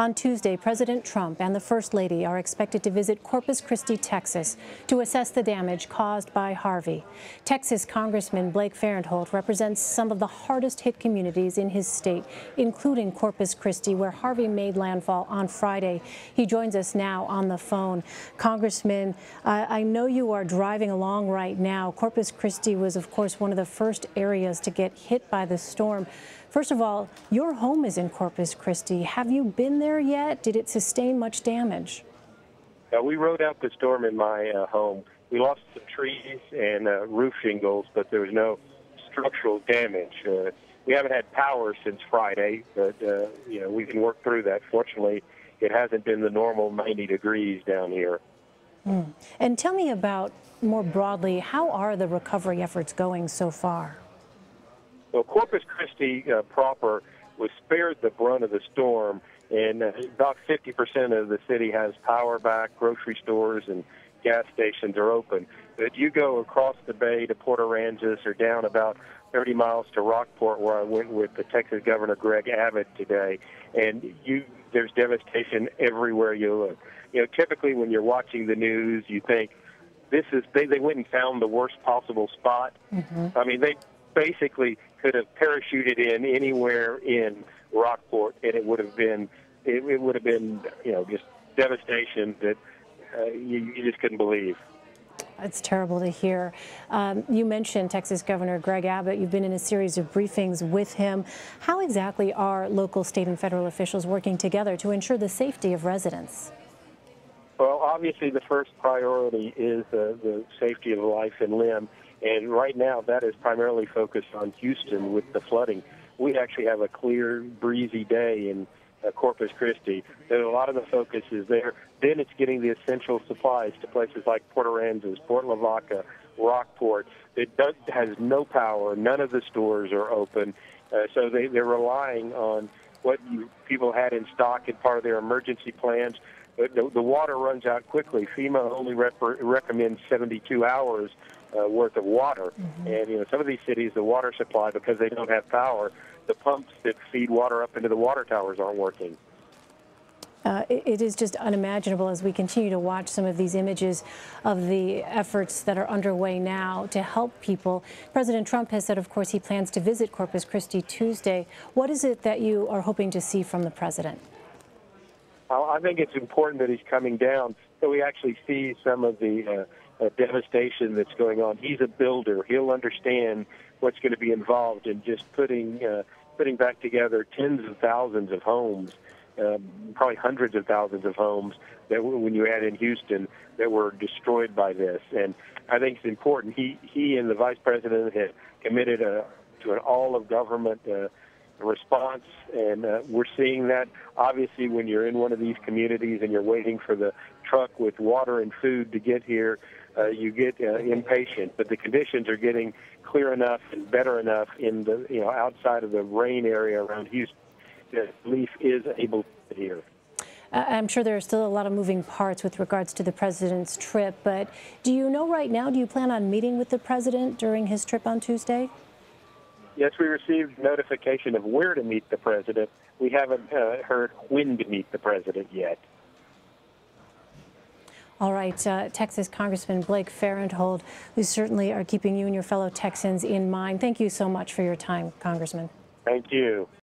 On Tuesday, President Trump and the First Lady are expected to visit Corpus Christi, Texas, to assess the damage caused by Harvey. Texas Congressman Blake Farenthold represents some of the hardest hit communities in his state, including Corpus Christi, where Harvey made landfall on Friday. He joins us now on the phone. Congressman, I know you are driving along right now. Corpus Christi was, of course, one of the first areas to get hit by the storm. First of all, your home is in Corpus Christi. Have you been there yet? Did it sustain much damage? We rode out the storm in my home. We lost some trees and roof shingles, but there was no structural damage. We haven't had power since Friday, but we can work through that. Fortunately, it hasn't been the normal 90 degrees down here. And tell me about, more broadly, how are the recovery efforts going so far? Well, Corpus Christi proper was spared the brunt of the storm, and about 50% of the city has power back. Grocery stores and gas stations are open. But you go across the bay to Port Aransas or down about 30 miles to Rockport, where I went with the Texas Governor Greg Abbott today, and there's devastation everywhere you look. Typically when you're watching the news, you think they went and found the worst possible spot. I mean, they basically could have parachuted in anywhere in Rockport, and it would have been just devastation that you just couldn't believe. It's terrible to hear. You mentioned Texas Governor Greg Abbott. You've been in a series of briefings with him. How exactly are local, state, and federal officials working together to ensure the safety of residents? Well, obviously the first priority is the safety of life and limb. And right now, that is primarily focused on Houston with the flooding. We actually have a clear, breezy day in Corpus Christi. A lot of the focus is there. Then it's getting the essential supplies to places like Port Aransas, Port Lavaca, Rockport. It has no power. None of the stores are open. So they're relying on what people had in stock and part of their emergency plans. The water runs out quickly. FEMA only recommends 72 hours worth of water. And some of these cities, the water supply, because they don't have power, the pumps that feed water up into the water towers aren't working. It is just unimaginable as we continue to watch some of these images of the efforts that are underway now to help people. President Trump has said, of course, he plans to visit Corpus Christi Tuesday. What is it that you are hoping to see from the president? I think it's important that he's coming down so we actually see some of the devastation that's going on. He's a builder. He'll understand what's going to be involved in just putting back together tens of thousands of homes, probably hundreds of thousands of homes that, when you add in Houston, that were destroyed by this. And I think it's important. He and the vice president have committed to an all-of-government response, and we're seeing that. Obviously, when you're in one of these communities and you're waiting for the truck with water and food to get here, you get impatient. But the conditions are getting clear enough and better enough in the outside of the rain area around Houston that relief is able to here. I'm sure there are still a lot of moving parts with regards to the president's trip, but do you know right now, do you plan on meeting with the president during his trip on Tuesday? Yes, we received notification of where to meet the president. We haven't heard when to meet the president yet. All right, Texas Congressman Blake Farenthold, who certainly are keeping you and your fellow Texans in mind. Thank you so much for your time, Congressman. Thank you.